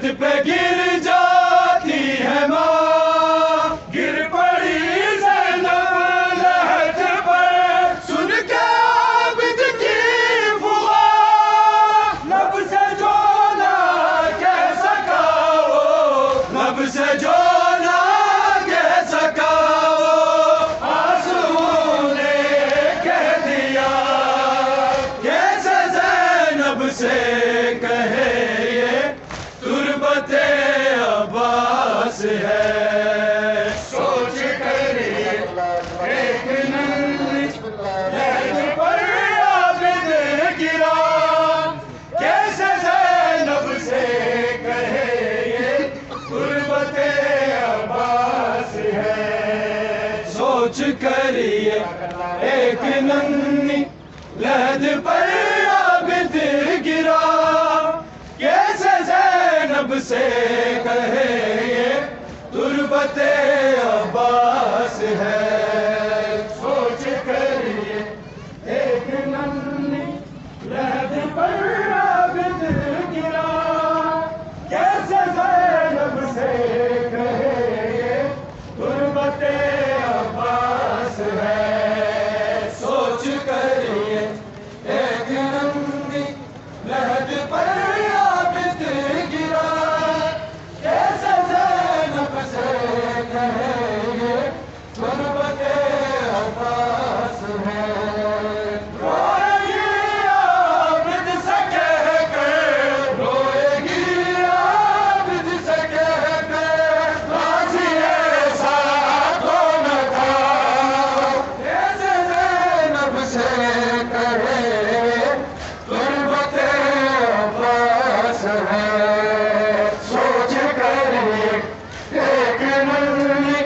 لحد پہ گر جاتی ہے ماں، گر پڑی زینب لحد پر، سن کے عابد کی فغاں، لب سے جو نہ کہہ سکا وہ، لب سے جو نہ کہہ سکا وہ، آنسوؤں نے کہہ دیا، کیسے زینب سے کہے یہ تربت عباس ہے۔ سوچ کر ایک ننھی لہد پر عابد گرا، کیسے زینب سے کہے یہ تربت عباس ہے۔ سوچ کر ایک ننھی لہد پر عابد گرا، کیسے زینب سے کہے یہ تربت عباس ہے۔ سوچ کر ایک ننھی لہد پر عابد گرا، کیسے زینب سے کہے یہ تربت عباس ہے۔ سوچ کر ایک ننھی لہد پر عابد گرا، کیسے زینب سے کہے یہ تربت عباس ہے۔ روئے گی عابد سے کہہ کر، روئے گی عابد سے کہہ کر، غازی ایسا تو نہ تھا، کیسے زینب سے کہے تربت عباس ہے۔ سوچ کر ایک ننھی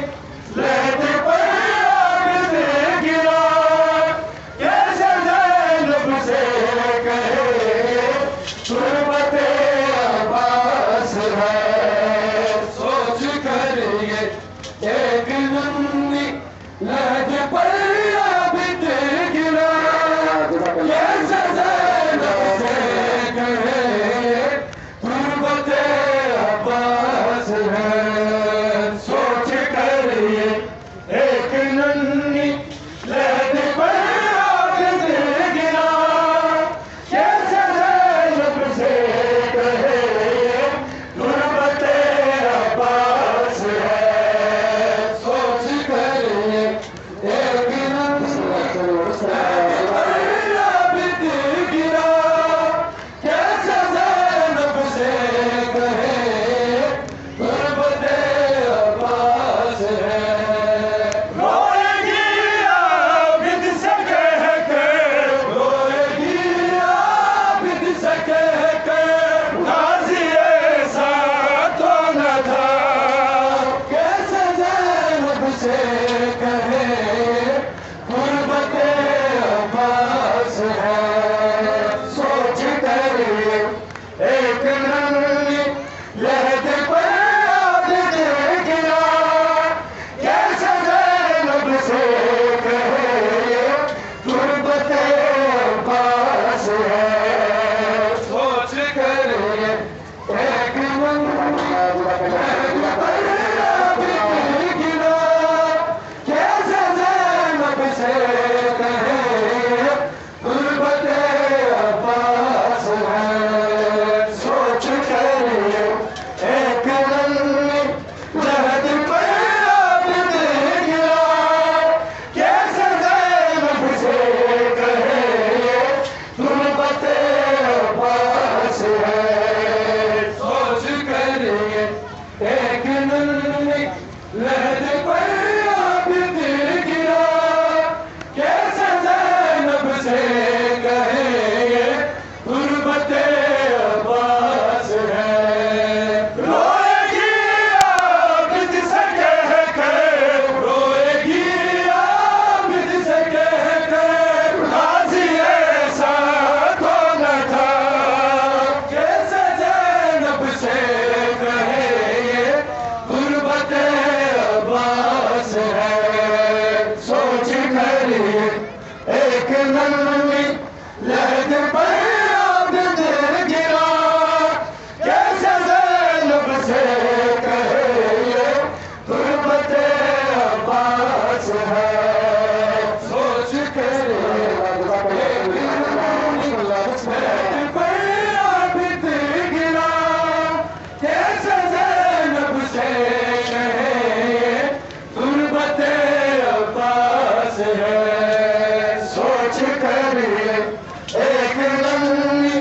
لہد پر عابد گرا، کیسے زینب سے کہے تربت عباس ہے۔ سوچ کر ایک ننھی لہد پر عابد گرا، کیسے زینب سے کہے تربت عباس ہے۔ سوچ کر ایک ننھی لہد پر عابد گرا، کیسے زینب سے کہے تربت عباس ہے۔ سوچ کر ایک ننھی لہد پر عابد گرا، کیسے زینب سے کہے تربت عباس ہے۔ روئے گی عابد سے کہہ کر، روئے گی عابد سے کہہ کر، غازی ایسا تو نہ تھا، کیسے زینب سے کہے تربت عباس ہے۔ سوچ کر ایک ننھی لہد پر عابد گرا، کیسے زینب سے کہے تربت عباس ہے۔ سوچ کر ایک ننھی لہد پر عابد گرا، کیسے زینب سے کہے تربت عباس ہے۔ سوچ کر ایک ننھی لہد پر عابد گرا، کیسے زینب سے کہے تربت عباس ہے۔ سوچ کر ایک ننھی لہد پر عابد گرا، کیسے زینب سے کہے تربت عباس ہے۔ روئے گی عابد سے کہہ کر، روئے گی عابد سے کہہ کر، غازی ایسا تو نہ تھا، کیسے زینب سے کہے یہ تربت عباس ہے۔ سوچ کر ایک ننھی لہد پر عابد گرا، کیسے زینب سوچ کر ایک ننھی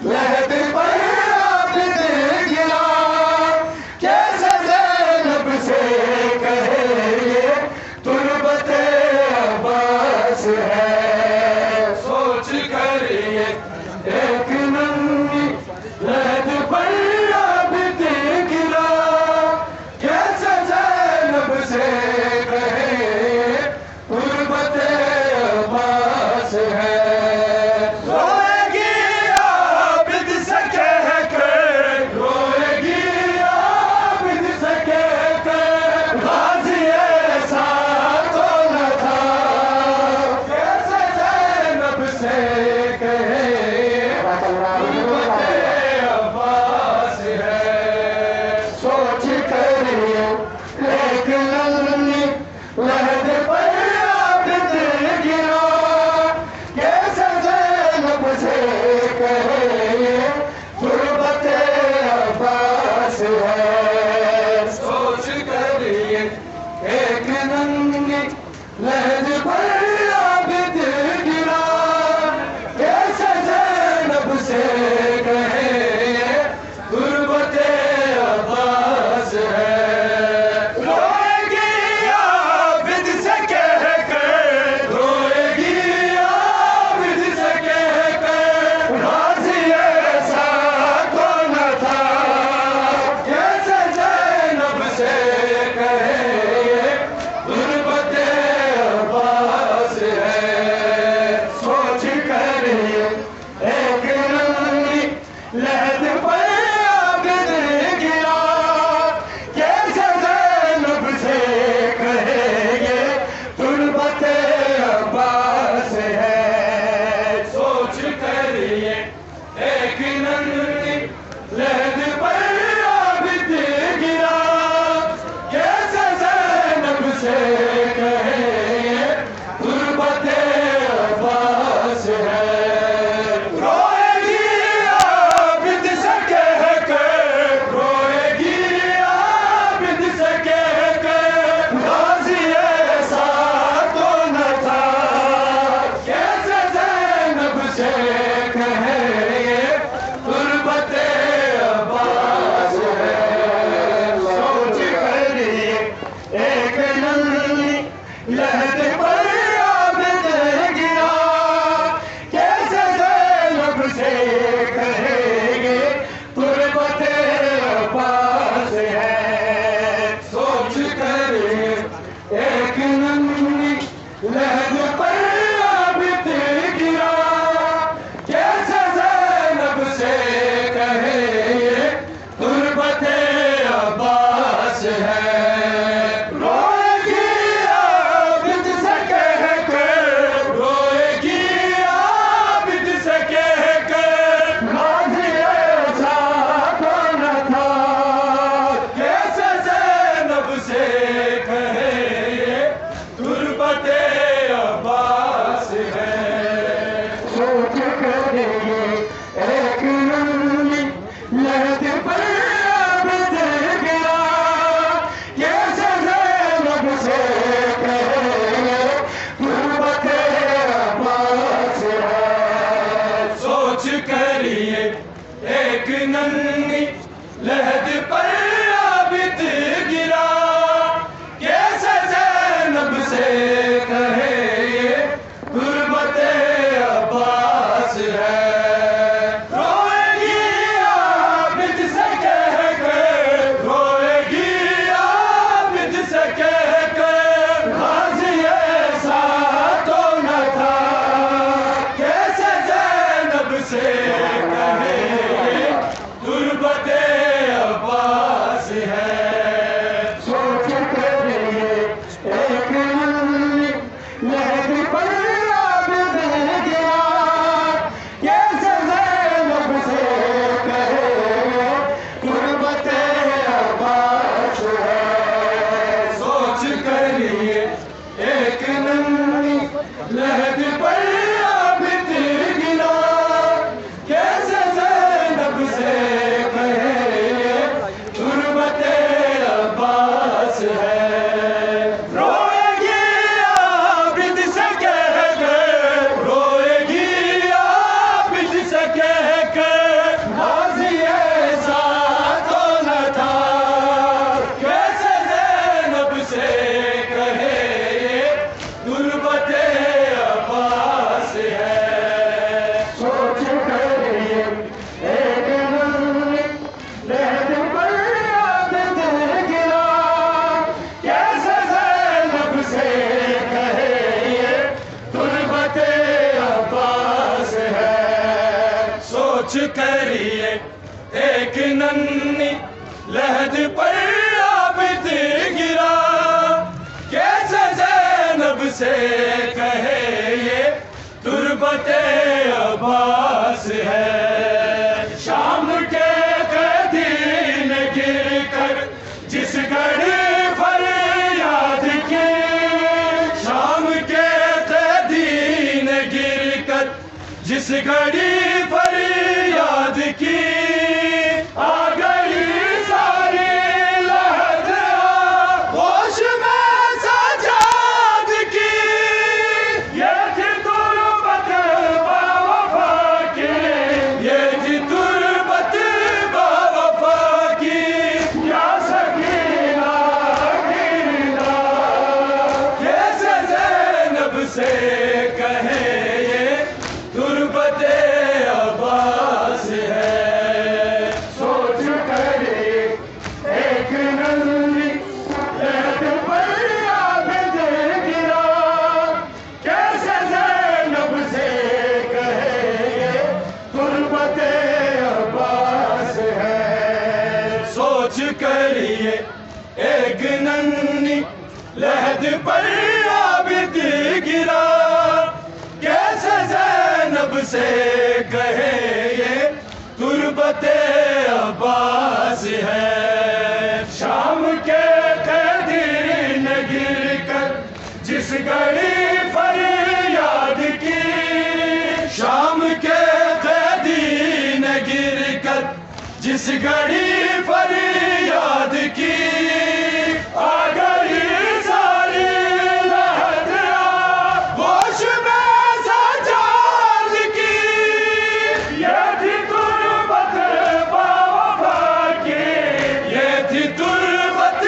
لہد پر عابد گرا، کیسے زینب سے کہے یہ تربت عباس ہے، سوچ کر ایک ننھی لہد پر عابد گرا، کیسے زینب سے کہے تربت عباس ہے، روئے گی عابد سے کہہ کر، روئے گی عابد سے کہہ کر، غازی ایسا تو نہ تھا، کیسے زینب سے کہے تربت عباس ہے، سوچ کر ایک ننھی لہد پر عابد گرا، کیسے زینب سے کہے تربت عباس ہے، سوچ کر ایک ننھی لہد پر عابد گرا، کیسے زینب سے کہے تربت عباس ہے، روئے گی عابد سے کہہ کر، روئے گی عابد سے کہہ کر، غازی ایسا تو نہ تھا، کیسے زینب سے کہے تربت عباس ہے، سوچ کر ایک ننھی لہد پر عابد گرا، کیسے زینب سے کہے تربت عباس ہے، سوچ کر ایک ننھی لہد پر عابد گرا، کیسے زینب سے کہے تربت عباس ہے، روئے گی عابد سے کہہ کر، روئے گی عابد سے کہہ کر، غازی ایسا تو نہ تھا، کیسے زینب سے کہے تربت عباس ہے، سوچ کر ایک ننھی لہد پر عابد گرا، کیسے زینب سے کہے تربت عباس ہے، سوچ کر ایک ننھی لہد پر عابد گرا، کیسے زینب سے کہے تربت عباس ہے، روئے گی عابد سے کہہ کر، روئے گی عابد سے کہہ کر، غازی ایسا تو نہ تھا، کیسے زینب سے کہے تربت عباس ہے، سوچ کر ایک ننھی لہد پر عابد گرا، کیسے زینب سے کہے تربت عباس ہے، سوچ کر ایک ننھی لہد پر عابد گرا، کیسے زینب سے کہے تربت عباس ہے، روئے گی عابد سے کہہ کر، روئے گی عابد سے کہہ کر، غازی ایسا تو نہ تھا، کیسے زینب سے کہے تربت سوچ کریے ایک ننھی لحد پر عابد گرا، کیسے زینب سے کہے یہ تربت عباس ہے۔ شام کے قیدی نے گر کر جس گھڑی فریاد کی، شام کے قیدی نے گر کر جس گھڑی فریاد کی، آ گئی ساری لہد آغوش میں سجاد کی، یہ تھی تربت باوفا کی، یہ تھی تربت باوفا کی، یا سکینہ گرینا کیسے زینب سے کہے یہ تربت عباس ہے۔ سوچ کریے ایک ننھی لحد پر عابد گرا، کیسے زینب سے کہے یہ تربت عباس ہے۔ سوچ کریے ایک ننھی لحد پر عابد گرا، کیسے زینب سے کہے یہ تربت عباس ہے۔ شام کے قیدی نے گر کر جس گھڑی فریاد کی، شام کے قیدی نے گر کر جس گھڑی فریاد کی، آ گئی ساری لہد آغوش میں سجاد کی، یہ تھی تربت باوفا کی، یہ تھی تربت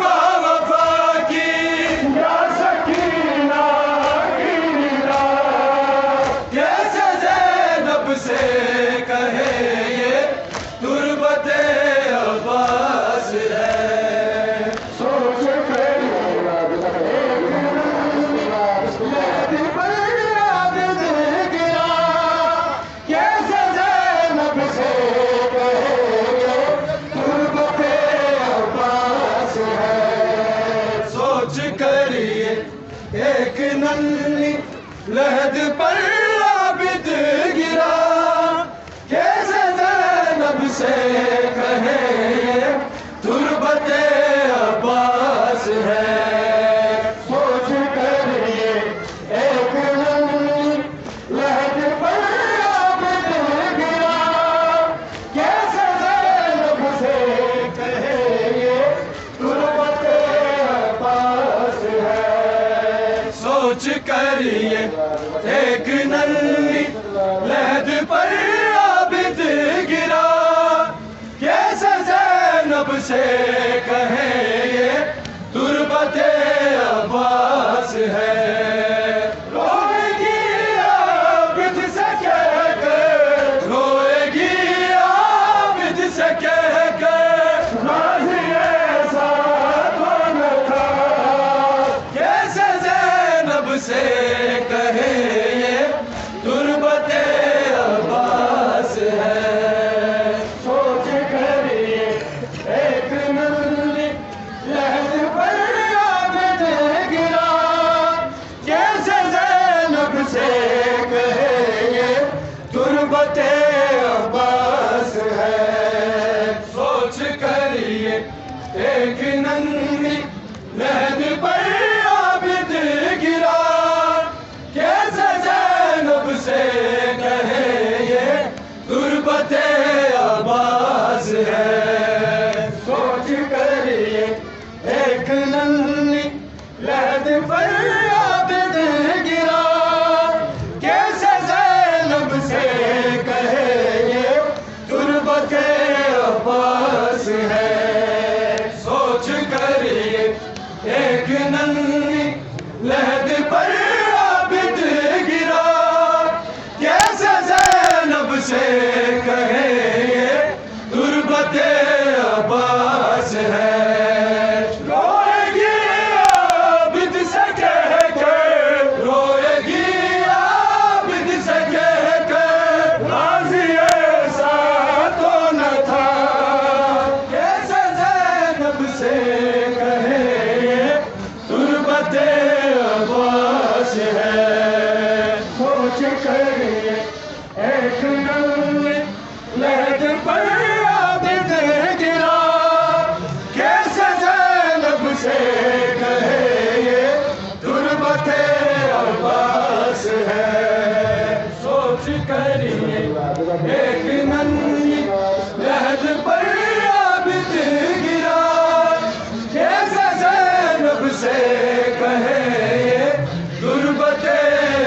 باوفا کی، یا سکینہ گرینا کیسے زینب سے کہے یہ تربت عباس ہے۔ سوچ کریے لحد پر عابد گرا، کیسے زینب سے کہے یہ تربت عباس ہے۔ سوچ کریے ایک ننھی لحد پر عابد گرا، کیسے زینب سے کہے یہ تربت عباس ہے۔ سوچ کریے ایک ننھی لحد پر عابد گرا، کیسے زینب سے کہے یہ تربت عباس ہے۔ سوچ کریے ایک ننھی لحد پر عابد گرا، کیسے زینب سے کہے یہ تربت عباس ہے۔ روئے گی عابد سے کہہ کر، روئے گی عابد سے کہہ کر، ماضی ایسا تو نہ تھا، کیسے زینب سے کہے یہ تربت عباس ہے۔ سوچ کریے ایک ننھی لحد پر عابد گرا، کیسے زینب سے کہے یہ تربت عباس ہے۔ سوچ کریے ایک ننھی لحد پر عابد گرا، کیسے زینب سے کہے یہ تربت عباس ہے۔ سوچ کریے ایک ننھی لحد پر عابد گرا، کیسے زینب سے کہے یہ تربت عباس ہے۔ سوچ کریے ایک ننھی لہد پر عابد گرا کیسے زینب سے کہے یہ تربت عباس ہے سوچ کریے ایک ننھی لہد پر عابد گرا کیسے زینب سے کہے یہ تربت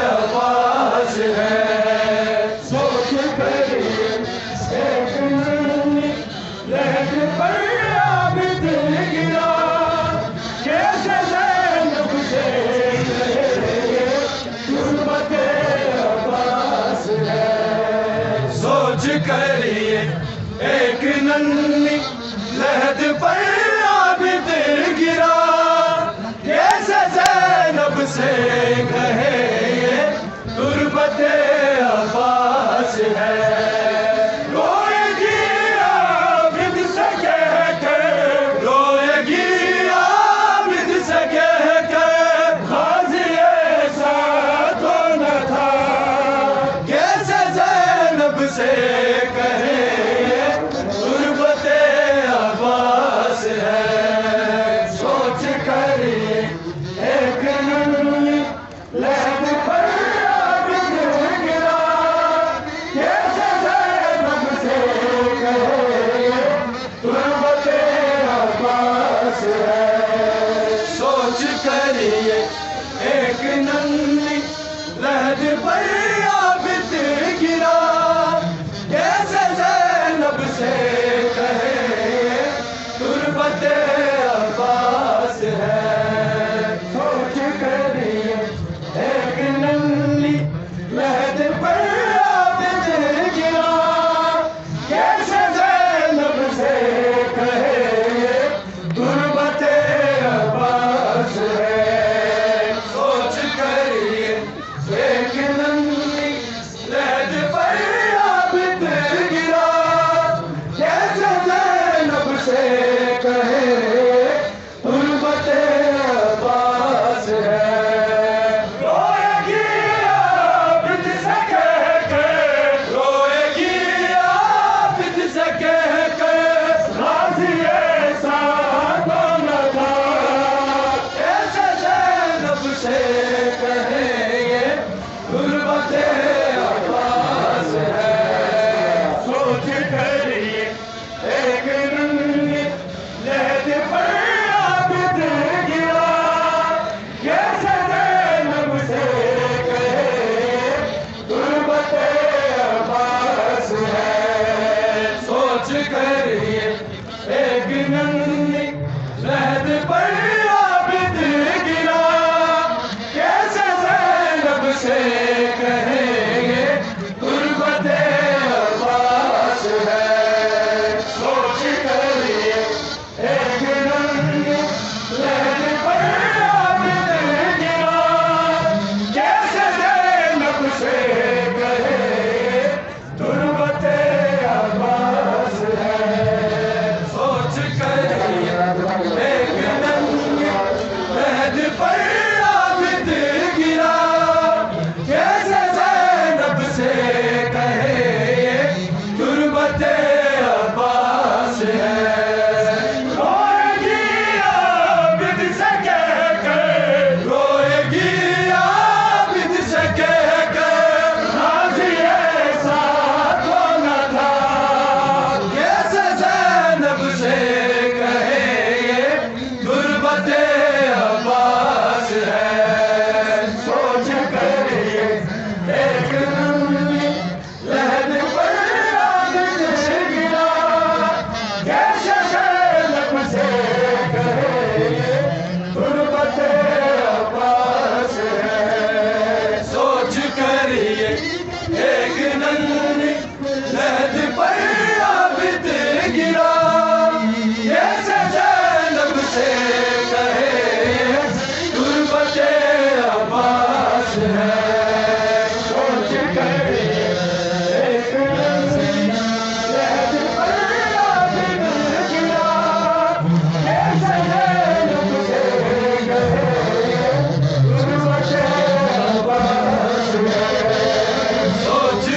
عباس ہے سوچ کریے ایک ننھی لہد پر عابد گرا کیسے زینب سے کہے یہ تربت عباس ہے سوچ کریے ایک ننھی لہد پر عابد گرا کیسے زینب سے کہے یہ تربت عباس ہے روئے گی عابد سے کہہ کر روئے گی عابد سے کہہ کر غازی ایسا تو نہ تھا کیسے زینب سے